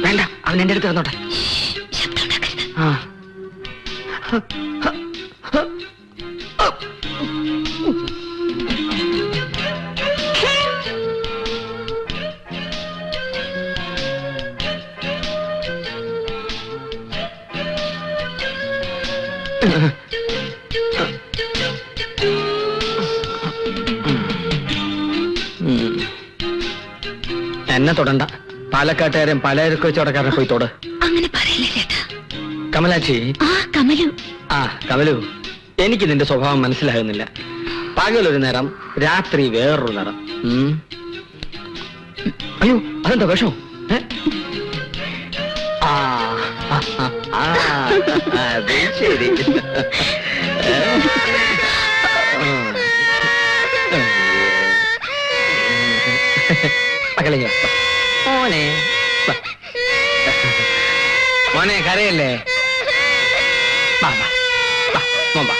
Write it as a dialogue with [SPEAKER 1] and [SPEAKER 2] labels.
[SPEAKER 1] വേണ്ട, അവൻ എന്റെ അടുത്ത് കിടന്നോട്ടെ. ആ എന്നെ തൊടണ്ട. പാലക്കാട്ടുകാരൻ പലചരക്ക് കച്ചവടക്കാരനെ പോയി തൊട്.
[SPEAKER 2] അങ്ങനെ പറയില്ലേ ചേട്ടാ.
[SPEAKER 1] കമലാക്ഷി.
[SPEAKER 2] കമലു.
[SPEAKER 1] കമലു, എനിക്ക് നിന്റെ സ്വഭാവം മനസ്സിലാകുന്നില്ല. പകലൊരു നിറം, രാത്രി വേറൊരു നിറം. അയ്യോ, അതെന്താ വിഷമോ? അത് ശരി. മകളെ മോനെ മോനെ കരയല്ലേ? മോൻ വാ.